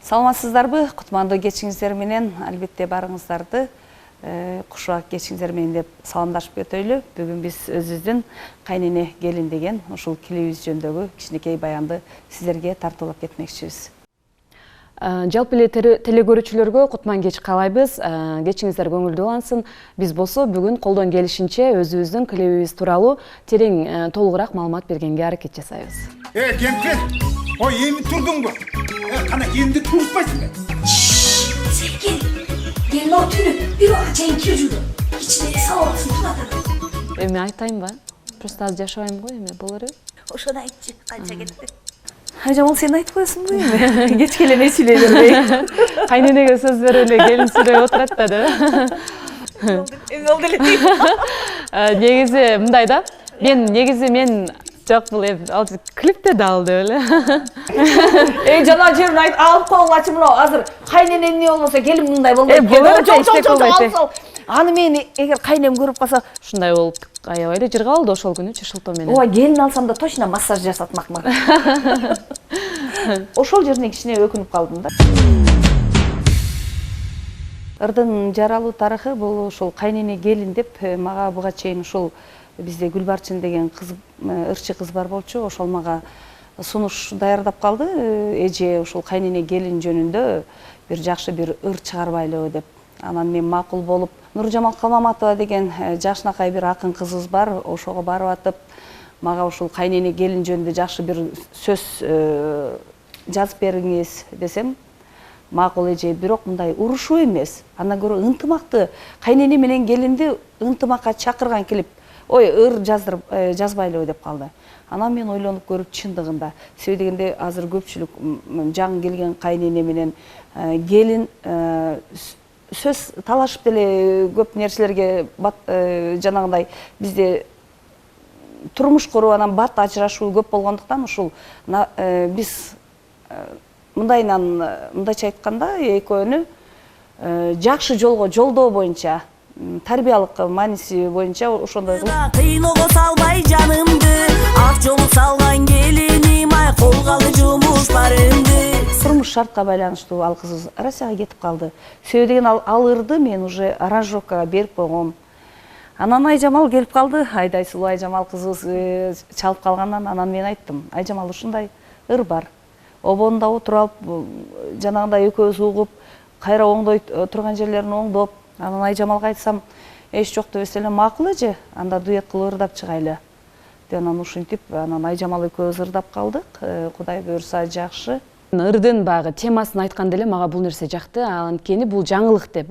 Саламатсыздарбы? Кутмандуу кечиңиздер менен албетте барыңыздарды кушак кечиңиздер менен деп саламдашып өтөйлү. Бүгүн биз өзүбүздүн кайнене келин деген ушул килибиз жөнүндөгү кичинекей баянды сиздерге тартуулап кетмекчибиз. Жалпы эле телекөрүүчүлөргө кутман кеч каалайбыз. Кечиңиздер көңүлдүү улансын. Биз болсо бүгүн колдон келишинче өзүбүздүн клибибиз тууралуу терең толугураак маалымат бергенге аракет жасайбыз. Кемпир, ой эми турдуңбу? Кана кийимди турутпайсың бе? Серкен, келин отүнүп, бир уақыт чейин кирип жүрдү. Ичине салабатсын туратыр. Эми айтайынбы? Просто аз жашабайм го, эми болор. Ошону айтчы, канча кетти. Жамал, сен айтып коесуңбу эми? Кеч келе сүйлөй бербей. Кайненеге сөз берип эле келин сүйлөп отурат да, деп. Эми болду эле. Негизи мындай да. Мен жок, бул ал клипте да ал деп эле. Жана жерин алып койгулачы, мына азыр кайнене эмне болбосо келин мындай болбойт. Болот. Аны мен эгер кайнем көрүп калса, Ушундай болуп аябай эле жырга алды ошол күнү шылтоо менен. ооба, келин алсам да точно массаж жасатмакмын. Ошол жерине кичине өкүнүп калдым да. Ырдын жаралуу тарыхы бул ушул кайнене келин деп мага буга чейин ушул бизде Гүлбарчын деген кыз, ырчы кыз бар болчу, ошол мага сунуш даярдап калды. Эже ушул кайнене келин жөнүндө бир жакшы бир ыр чыгарбайлыбы деп. Анан мен макул болуп, Нуржамал Калмаматова деген жашынакай бир акын кызыбыз бар, ошого барып атып, мага ушул кайнене келин жөнүндө жакшы бир сөз жазып бериңиз десем, макул эже, бирок мындай урушуу эмес, андан көрө ынтымакты кайнене менен келинди ынтымакка чакырган клип, ыр жазбайлыбы деп калды. Анан мен ойлонуп көрүп, чындыгында себеби дегенде азыр көпчүлүк жаңы келген кайнене менен келин сөз талашып деле көп нерселерге жанагындай бизде турмуш куруу, анан бат ажырашуу көп болгондуктан ушул биз мындайча айтканда экөөнү жакшы жолго жолдоо боюнча, тарбиялык мааниси боюнча ошондой кылып кыйноого салбай жанымды, ак жолу салган келиним, ай колгалы жумуш барымды. Турмуш шартка байланыштуу ал кызыбыз Россияга кетип калды. Себеби деген ал ырды мен уже аранжировкага берип койгом. Анан Айжамал келип калды. Айдай сулуу Айжамал кызыбыз чалып калгандан анан мен айттым: "Айжамал, ушундай ыр бар. Обонда отуруп, жанагындай экөөбүз угуп, кайра оңдой турган жерлерин оңдоп." Анан Айжамалга айтсам: "Эч жок дебесе эле макул эже, анда дуэт кылып ырдап чыгайлы." Деп анан ушинтип, анан Айжамал экөөбүз ырдап калдык. Кудай буюрса жакшы. Ырдын багы темасын айтканда эле мага бул нерсе жакты. Анткени бул жаңылык деп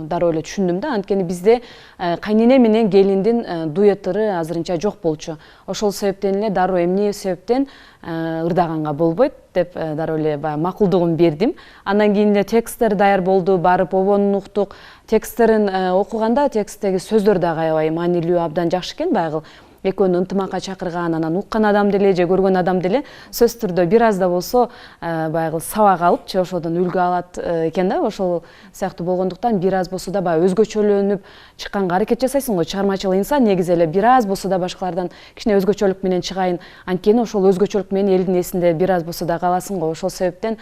дароо эле түшүндүм да. Анткени бизде кайнене менен келиндин дуэт ыры азырынча жок болчу. Ошол себептен эле дароо эмне себептен ырдаганга болбойт деп дароо эле макулдугун бердим. Андан кийин эле тексттер даяр болду, барып обонун уктук. Тексттерин окуганда тексттеги сөздөр дагы аябай маанилүү, абдан жакшы экен. Байгыл экөөнү ынтымакка чакырган, анан уккан адам деле же көргөн адам деле сөз түрдө бир аз да болсо байгыл сабак алып же ошодон үлгү алат экен да. Ошол сыяктуу болгондуктан бир аз болсо да баягы өзгөчөлөнүп чыкканга аракет жасайсың го. Чыгармачыл инсан негизи эле бир аз болсо да башкалардан кичине өзгөчөлүк менен чыгайын. Анткени ошол өзгөчөлүк менен элдин эсинде бир аз болсо да каласың го. Ошол себептен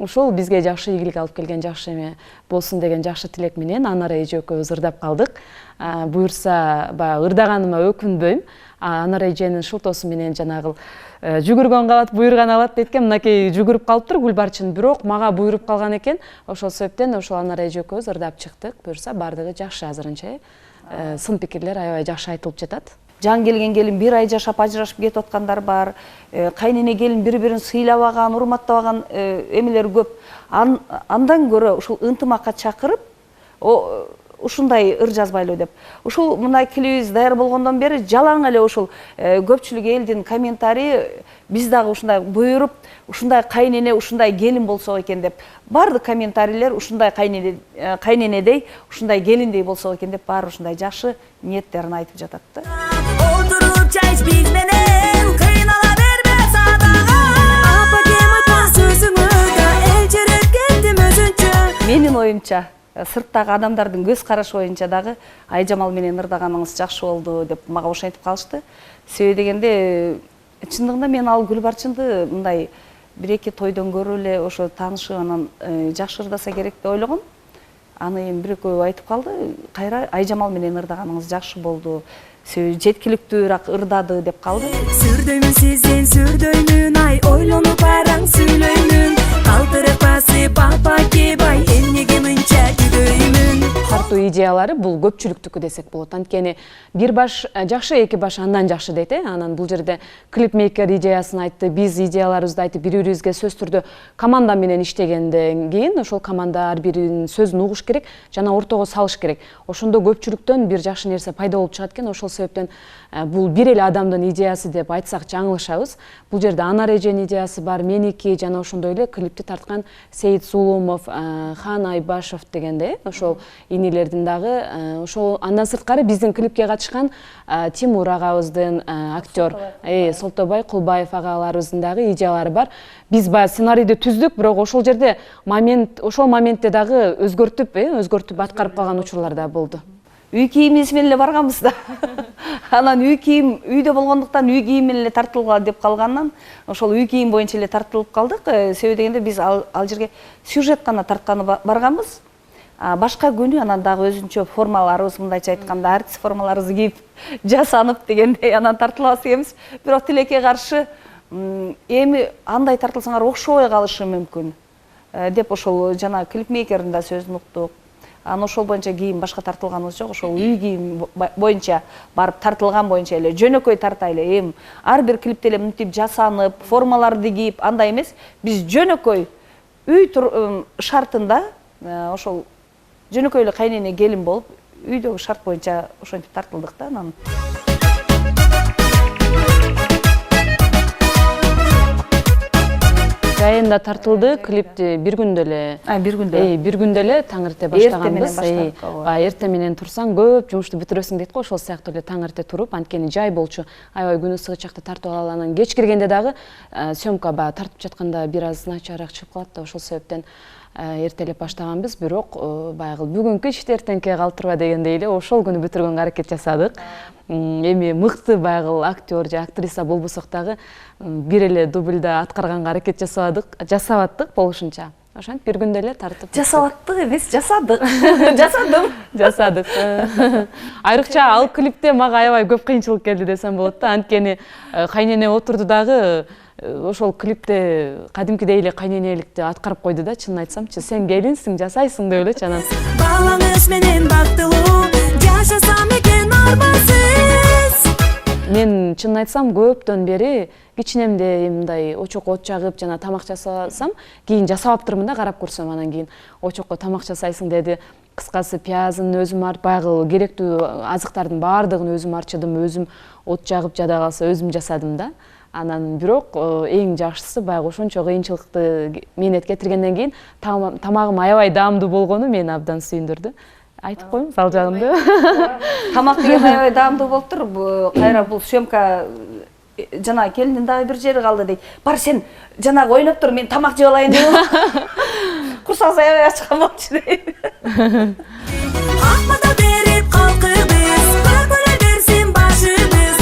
ошол бизге жакшы ийгилик алып келген, жакшы эме болсун деген жакшы тилек менен Анара эже экөөбүз ырдап калдык. Буюрса баягы ырдаганыма өкүнбөйм. Анара эженин шылтоосу менен жанагы жүгүргөн калат, буйруган алат дейт мынакей жүгүрүп калыптыр Гүлбарчын, бирок мага буйруп калган экен. Ошол себептен ошол Анара эже экөөбүз ырдап чыктык. Буюрса бардыгы жакшы азырынча. Сын пикирлер аябай жакшы айтылып жатат. Жаңы келген келин бир ай жашап ажырашып кетип аткандар бар. Кайнене келин бири-бирин сыйлабаган, урматтабаган эмелер көп. Андан көрө ушул ынтымакка чакырып, ушундай ыр жазбайлы деп. Ушул мындай клибиз даяр болгондон бери жалаң эле ушул көпчүлүк элдин комментарии биз дагы ушундай буйруп, ушундай кайнене, ушундай келин болсок экен деп. Бардык комментарийлер ушундай кайненедей, ушундай келиндей болсок экен деп баары ушундай жакшы ниеттерин айтып жатат да. Отуруп чай ич биз менен, кыйнала бербе садага. Апа кем айткан сөзүңөрдө эл жереп кеттим өзүнчө. Менин оюмча сырттагы адамдардын көз карашы боюнча дагы Айжамал менен ырдаганыңыз жакшы болду деп мага ошентип калышты. Себеби дегенде чындыгында мен ал Гүлбарчынды мындай бир эки тойдон көрүп эле ошо таанышып анан жакшы ырдаса керек деп ойлогом. Аны эми бир экөө айтып калды, кайра Айжамал менен ырдаганыңыз жакшы болду, жеткиликтүүрөөк ырдады деп калды. Сүрдөймүн сизден сүрдөймүн, ай ойлонуп араң сүйлөймүн. Калтырып басып папа кебай, эмнеге мынча күйдөймүн. Тартуу идеялары бул көпчүлүктүкү десек болот. Анткени бир баш жакшы, эки баш андан жакшы дейт. Анан бул жерде клипмейкер идеясын айтты, биз идеяларыбызды айтып, бири-бирибизге сөз түрдө команда менен иштегенден кийин ошол команда ар биринин сөзүн угуш керек жана ортого салыш керек. Ошондо көпчүлүктөн бир жакшы нерсе пайда болуп чыгат экен. Ошол себептен бул бир эле адамдын идеясы деп айтсак жаңылышабыз. Бул жерде Анар эженин идеясы бар, меники жана ошондой эле клипти тарткан Сейит Сулумов, Хан Айбашев дегенде ошол инилердин дагы ошол андан сырткары биздин клипке катышкан Тимур агабыздын актер Солтобай Кулбаев агаларыбыздын дагы идеялары бар. Биз баягы сценарийди түздүк, бирок ошол жерде ошол моментте дагы өзгөртүп аткарып калган учурлар да болду. Үй кийимибиз менен эле барганбыз да. Анан үй кийим үйдө болгондуктан үй кийим менен эле тартылгыла деп калгандан ошол үй кийим боюнча эле тартылып калдык. Себеби дегенде биз ал жерге сюжет гана тартканы барганбыз. Башка күнү анан дагы өзүнчө формаларыбыз, мындайча айтканда артист формаларыбызды кийип жасанып дегендей анан тартылабыз экенбиз. Бирок тилекке каршы эми андай тартылсаңар окшобой калышы мүмкүн деп ошол жана клипмейкердин да сөзүн уктук. Анан ошол боюнча кийим башка тартылганыбыз жок. Ошол үй кийим боюнча барып тартылган боюнча эле жөнөкөй тартайлы. Эми ар бир клипте эле мынтип жасанып, формаларды кийип андай эмес. Биз жөнөкөй үй шартында ошол жөнөкөй эле кайнене келин болуп, үйдөгү шарт боюнча ошентип тартылдык да анан. Жайында тартылды, клипти бир күндө эле. Бир күндө эле таң эрте баштаганбыз. Эрте менен турсаң көп жумушту бүтүрөсүң дейт го, ошол сыяктуу эле таң эрте туруп, анткени жай болчу. Аябай күн ысык чакта тартып алалы, анан кеч киргенде дагы съемка баягы тартып жатканда бир аз начарыраак чыгып калат да, ошол себептен эртелеп баштаганбыз. Бирок баягы бүгүнкү ишти эртеңке калтырба дегендей эле ошол күнү бүтүргөнгө аракет жасадык. Эми мыкты баягы актер же актриса болбосок дагы бир эле дубльда аткарганга аракет жасабаттык болушунча. Ошентип бир күндө эле тартып. Жасабаттык эмес, жасадык. Жасадык. Айрыкча ал клипте мага аябай көп кыйынчылык келди десем болот да. Анткени кайнене отурду дагы ошол клипте кадимкидей эле кайненеликти аткарып койду да, чынын айтсамчы. Сен келинсиң, жасайсың деп элечи анан. Балаңыз менен бактылуу жашасам экен армансыз. Мен чынын айтсам көптөн бери кичинемде мындай очокко от жагып жана тамак жасасам, кийин жасабаптырмын да, карап көрсөм анан кийин очокко тамак жасайсың деди. Кыскасы пиязын өзүм арып, баягы керектүү азыктардын баардыгын өзүм арчыдым, өзүм от жагып жада калса өзүм жасадым да. Анан бирок эң жакшысы баягы ошончо кыйынчылыкты мээнет кетиргенден кийин тамагым аябай даамдуу болгону мени абдан сүйүндүрдү. Айтып коеюн ал жагымды. Тамак деген аябай даамдуу болуптур. Кайра бул съемка жана келиндин дагы бир жери калды дейт. Бар сен жанагы ойноп тур, мен тамак жеп алайын деп. Курсагыңыз аябай ачкан болчу дейт. Акмата берип калкыбыз, көкөлө берсин башыбыз.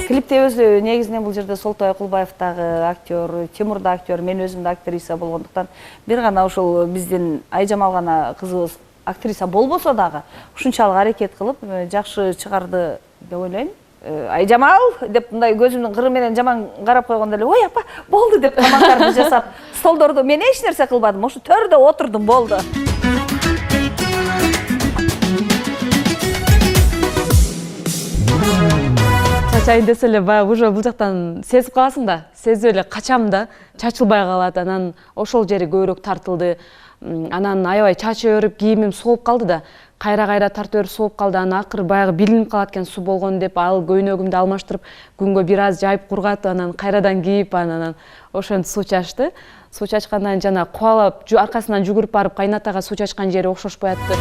Клипте өзү негизинен бул жерде Солтобай Кулбаев дагы актер, Тимур да актер, мен өзүм да актриса болгондуктан бир гана ошол биздин Айжамал гана кызыбыз актриса болбосо дагы ушунчалык аракет кылып жакшы чыгарды деп ойлойм. Айжамал деп мындай көзүмдүн кыры менен жаман карап койгондо эле, ой апа, болду деп тамактарды жасап, столдорду мен эч нерсе кылбадым, ошо төрдө отурдум, болду. Чачайын десе эле баягы уже бул жактан сезип каласың да, сезип эле качам да, чачылбай калат. Анан ошол жери көбүрөөк тартылды. Анан аябай чачып өрүп, кийимим сууп калды да, кайра тартып өрүп сууп калды. Анан акыры баягы билинип калат экен суу болгон деп, ал көйнөгүмдү алмаштырып, күнгө бир аз жайып кургатып, анан кайрадан кийип, анан ошентип суу чачты. Суу чачкандан жана кубалап, аркасынан жүгүрүп барып кайнатага суу чачкан жери окшошпой атты.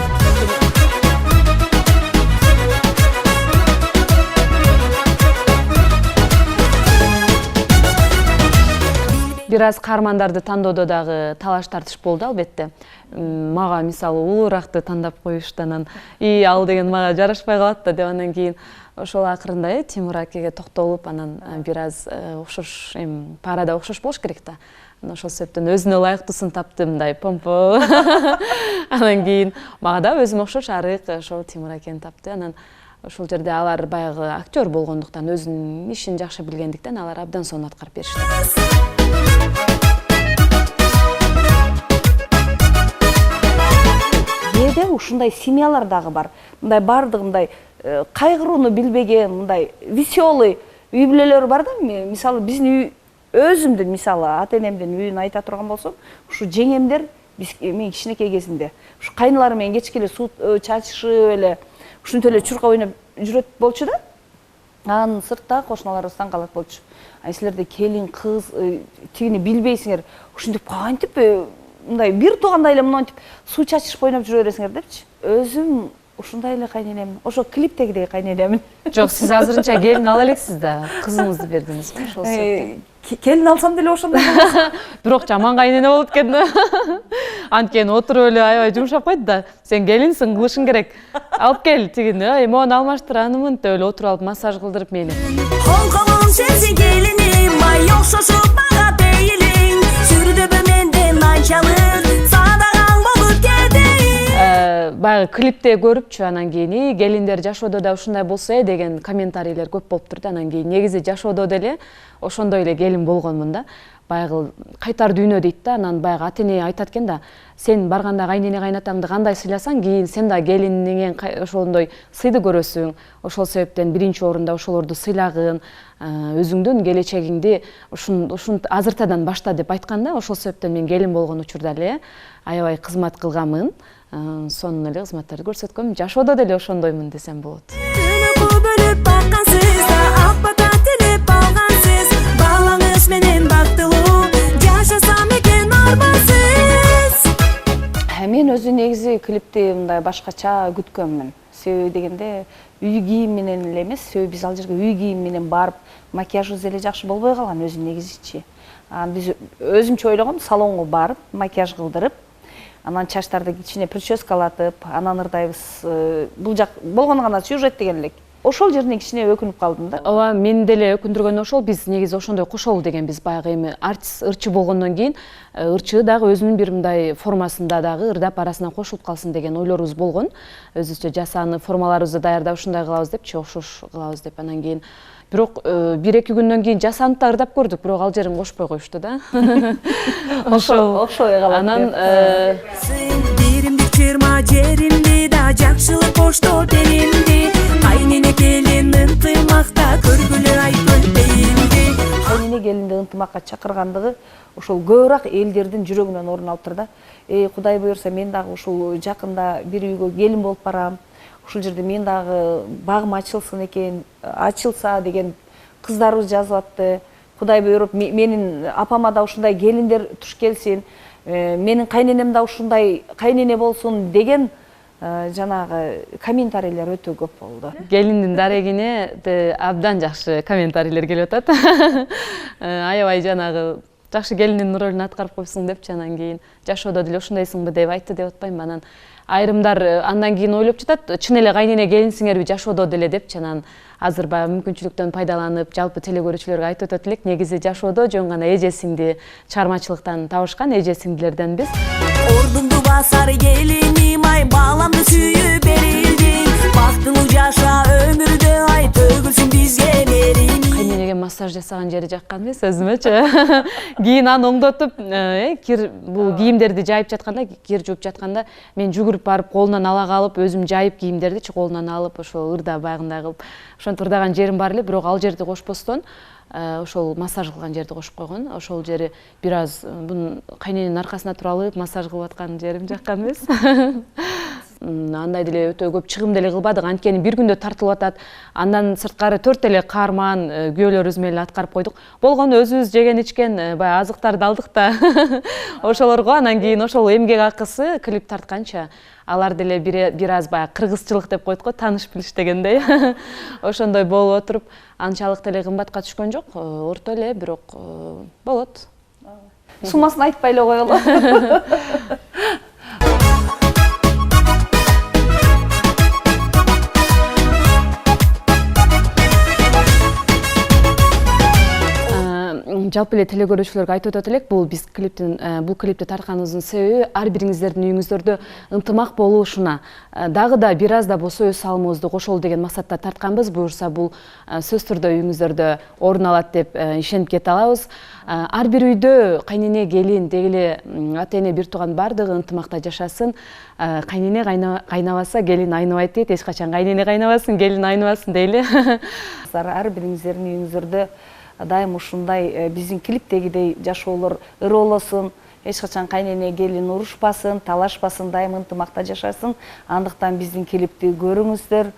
Бир аз каармандарды тандоодо дагы талаш тартыш болду албетте. Мага мисалы улуураакты тандап коюшту, анан ал деген мага жарашпай калат да деп, анан кийин ошол акырында Тимур акеге токтолуп, анан бир аз окшош, парада окшош болуш керек да. Ошол себептен өзүнө ылайыктуусун тапты, мындай помпо. Анан кийин мага да өзүмө окшош арык ошол Тимур акени тапты. Анан ошол жерде алар баягы актер болгондуктан, өзүнүн ишин жакшы билгендиктен алар абдан сонун аткарып беришти. Кээде ушундай семьялар дагы бар. Мындай бардыгы мындай кайгырууну билбеген, мындай веселый үй бүлөлөр бар да. Мисалы биздин үй, өзүмдүн мисалы ата-энемдин үйүн айта турган болсом, ушу жеңемдер мен кичинекей кезимде ушу кайнылары менен кечке эле суу чачышып эле ушинтип эле чурка ойноп жүрөт болчу да. Анан сыртта кошуналарыбыздан калат болчу. Силерде келин кыз тигини билбейсиңер, ушинтип кантип мындай бир туугандай эле монтип суу чачышып ойноп жүрө бересиңер депчи. Өзүм ушундай эле кайненем, ошо клиптегидей кайненемин. Жок, сиз азырынча келин ала элексиз да, кызыңызды бердиңизби ошол себептен? Келин алсам деле ошондой болот. Бирок жаман кайнене болот экен да. Анткени отуруп эле аябай жумшап койду да. Сен келинсиң, кылышың керек. Алып кел тигини, моуну алмаштыр, анымын деп эле отуруп алып массаж кылдырып мени. Холколун сенсиң келиним, ай окшошуп мага пейилиң. Сүрдүбү менден анчалык, садаган болуп кетейин. Баягы клипте көрүпчү, анан кийин келиндер жашоодо да ушундай болсо деген комментарийлер көп болуптур да. Анан кийин негизи жашоодо деле ошондой эле келин болгонмун да. Баягы кайтар дүйнө дейт да. Анан баягы ата-эне айтат экен да, сен барганда кайнене кайнатаңды кандай сыйласаң, кийин сен да келиниңен ошондой сыйды көрөсүң. Ошол себептен биринчи орунда ошолорду сыйлагын, өзүңдүн келечегиңди ушун азыртадан башта деп айткан да. Ошол себептен мен келин болгон учурда эле аябай кызмат кылганмын. Сонун эле кызматтарды көрсөткөм. Жашоодо деле ошондоймун десем болот. Түнү бөлүп баккансыз да, ак бата тилип алгансыз. Балаңыз менен бактылуу жашасам экен армансыз. Мен өзү негизи клипти мындай башкача күткөнмүн. Себеби дегенде үй кийим менен эле эмес, себеби биз ал жерге үй кийим менен барып, макияжыбыз эле жакшы болбой калган өзү негизичи. Биз өзүмчө ойлогом, салонго барып, макияж кылдырып, анан чачтарды кичине прическалатып, анан ырдайбыз. Бул жак болгону гана сюжет деген элек. Ошол жерине кичине өкүнүп калдым да. Ооба, мен деле өкүндүргөнү ошол. Биз негизи ошондой кошолу деген, биз баягы эми артист ырчы болгондон кийин ырчы дагы өзүнүн бир мындай формасында дагы ырдап арасынан кошулуп калсын деген ойлорубуз болгон. Өзүбүзчө жасанып формаларыбызды даярдап ушундай кылабыз депчи, окшош кылабыз деп. Анан кийин бирок 1-2 күндөн кийин жасанып да ырдап көрдүк, бирок ал жерин кошпой коюшту да. Окшой калат. Анан Биримди чырма жеримди да, жакшылык коштоо беримди. Кайнене келин ынтымакта көргүлө айтып дейимди. Кайнене келинди ынтымакка чакыргандыгы ошол көбүрөөк элдердин жүрөгүнөн орун алып тур да. Кудай буюрса мен дагы ушул жакында бир үйгө келин болуп барам. Ушул жерде мен дагы багым ачылсын экен, ачылса деген кыздарыбыз жазып атты. Кудай буйруп менин апама да ушундай келиндер туш келсин, менин кайненем да ушундай кайнене болсун деген жанагы комментарийлер өтө көп болду. Келиндин дарегине абдан жакшы комментарийлер келип атат. Аябай жанагы жакшы келиндин ролун аткарып койсуң депчи, анан кийин жашоодо деле ушундайсыңбы деп айтты деп атпайм. Анан айрымдар андан кийин ойлоп жатат, чын эле кайнене келинсиңерби жашоодо деле депчи. Анан азыр баягы мүмкүнчүлүктөн пайдаланып, жалпы теле көрүүчүлөргө айтып өтөт элек, негизи жашоодо жөн гана эже сиңди чыгармачылыктан табышкан эже сиңдилерденбиз. Ордумду басар келиним, ай баламды сүйүп берилдиң. Бактылуу жаша өмүрдө, ай төгүлсүн бизге мерийиң. Кайненеге массаж жасаган жери жаккан эмес өзүмөчү. Кийин аны оңдотуп, кир бул кийимдерди жайып жатканда, кир жууп жатканда мен жүгүрүп барып колунан ала калып, өзүм жайып кийимдерди колунан алып, ошол ырда баягындай кылып, ошентип ырдаган жерим бар эле, бирок ал жерди кошпостон ошол массаж кылган жерди кошуп койгон. Ошол жери бир аз бунун кайнененин аркасына туруп алып массаж кылып аткан жерим жаккан эмес. Андай деле өтө көп чыгым деле кылбадык, анткени бир күндө тартылып атат. Андан сырткары 4 эле каарман күйөөлөрүбүз менен аткарып койдук. Болгону өзүбүз жеген ичкен баягы азыктарды алдык да. Ошолорго анан кийин ошол эмгек акысы клип тартканча алар деле бир аз баягы кыргызчылык деп коет го, тааныш билиш дегендей. Ошондой болуп отуруп, анчалык деле кымбатка түшкөн жок, орто эле, бирок болот. Сумасын айтпай эле коелу. жалпы эле теле көрүүчүлөргө айтып өтөт элек, бул биз бул клипти тартканыбыздын себеби ар бириңиздердин үйүңүздөрдө ынтымак болушуна, дагы да бир аз да болсо өз салымыбызды кошолу деген максатта тартканбыз. Буюрса бул сөзсүз түрдө үйүңүздөрдө орун алат деп ишенип кете алабыз. Ар бир үйдө кайнене, келин, деги эле ата эне, бир тууган бардыгы ынтымакта жашасын. Кайнене кайнабаса, келин айныбайт дейт. Эч качан кайнене кайнабасын, келин айныбасын дейли. Ар бириңиздердин үйүңүздөрдө дайым ушундай биздин клиптегидей жашоолор ырыолосун. Эч качан кайнене, келин урушпасын, талашпасын, дайым ынтымакта жашасын. Андыктан биздин клипти көрүңүздөр.